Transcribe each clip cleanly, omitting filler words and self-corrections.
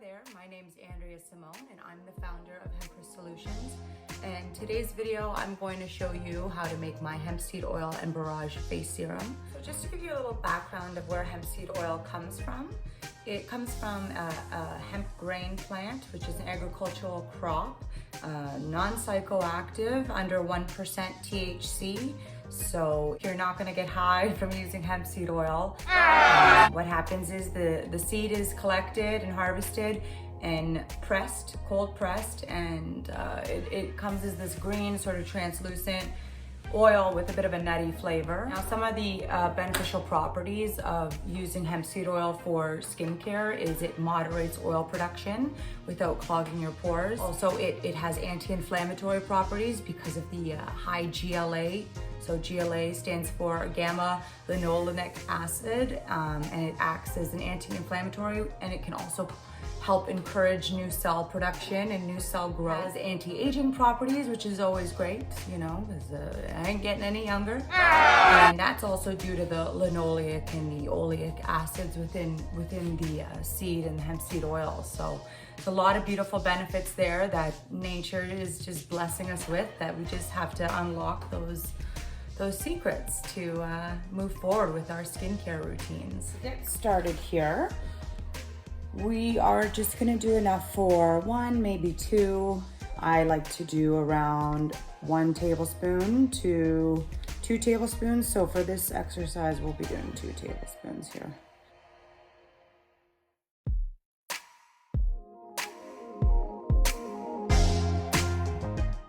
there, my name's Andrea Simone and I'm the founder of Hemp Solutions. And today's video, I'm going to show you how to make my hemp seed oil and Borage face serum. So just to give you a little background of where hemp seed oil comes from, it comes from a hemp grain plant, which is an agricultural crop, non-psychoactive, under 1% THC. So you're not gonna get high from using hemp seed oil. What happens is the seed is collected and harvested and pressed, cold pressed, and it comes as this green, sort of translucent oil with a bit of a nutty flavor. Now, some of the beneficial properties of using hemp seed oil for skincare is it moderates oil production without clogging your pores. Also, it has anti-inflammatory properties because of the high GLA. So GLA stands for gamma linolenic acid, and it acts as an anti-inflammatory, and it can also help encourage new cell production and new cell growth. It has anti-aging properties, which is always great, you know, because I ain't getting any younger. And that's also due to the linoleic and the oleic acids within the seed and the hemp seed oil. So there's a lot of beautiful benefits there that nature is just blessing us with, that we just have to unlock those secrets to move forward with our skincare routines. To get started here, we are just gonna do enough for one, maybe two. I like to do around 1 tablespoon to 2 tablespoons. So for this exercise, we'll be doing 2 tablespoons here.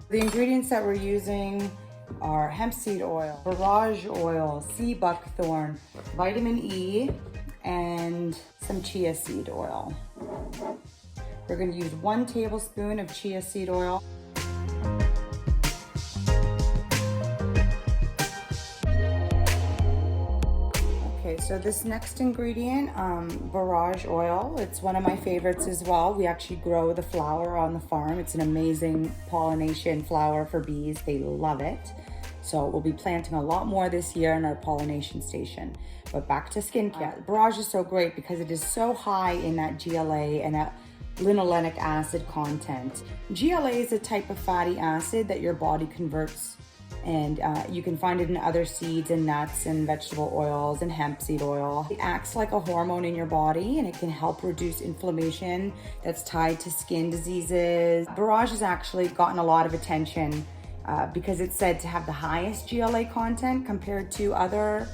The ingredients that we're using are hemp seed oil, Barrage oil, sea buckthorn, vitamin E, and some chia seed oil. We're going to use 1 tablespoon of chia seed oil. Okay, so this next ingredient, Barrage oil, it's one of my favorites as well. We actually grow the flower on the farm. It's an amazing pollination flower for bees. They love it. So we'll be planting a lot more this year in our pollination station. But back to skincare. Borage is so great because it is so high in that GLA and that linolenic acid content. GLA is a type of fatty acid that your body converts, and you can find it in other seeds and nuts and vegetable oils and hemp seed oil. It acts like a hormone in your body, and it can help reduce inflammation that's tied to skin diseases. Borage has actually gotten a lot of attention because it's said to have the highest GLA content compared to other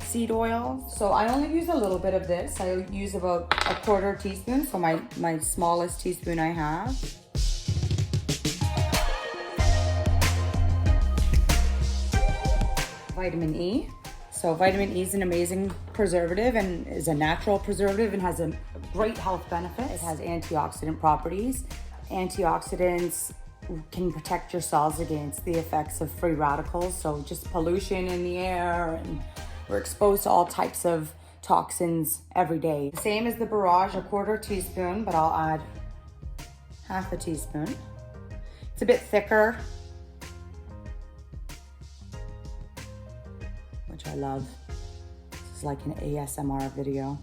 seed oils. So I only use a little bit of this. I use about 1/4 teaspoon, so my smallest teaspoon I have. Vitamin E. So vitamin E is an amazing preservative and is a natural preservative and has a great health benefit. It has antioxidant properties. Antioxidants can protect your cells against the effects of free radicals, so just pollution in the air, and we're exposed to all types of toxins every day. Same as the Borage, 1/4 teaspoon, but I'll add 1/2 teaspoon. It's a bit thicker, which I love. This is like an ASMR video.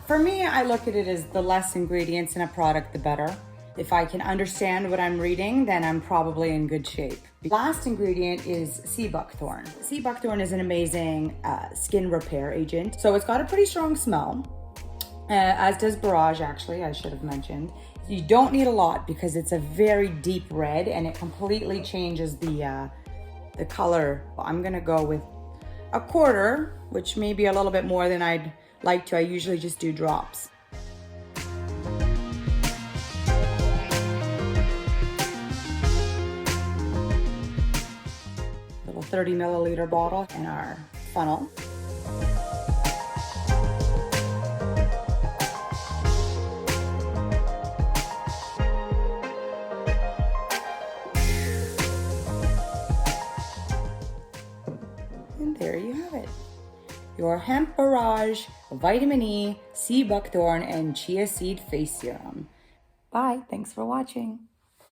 For me, I look at it as the less ingredients in a product, the better. If I can understand what I'm reading, then I'm probably in good shape. The last ingredient is sea buckthorn. Sea buckthorn is an amazing skin repair agent. So it's got a pretty strong smell, as does Borage, actually, I should have mentioned. You don't need a lot because it's a very deep red and it completely changes the color. I'm gonna go with 1/4, which may be a little bit more than I'd like to. I usually just do drops. Little 30 milliliter bottle in our funnel. And there you have it. Your hemp Borage, vitamin E, sea buckthorn, and chia seed face serum. Bye, thanks for watching.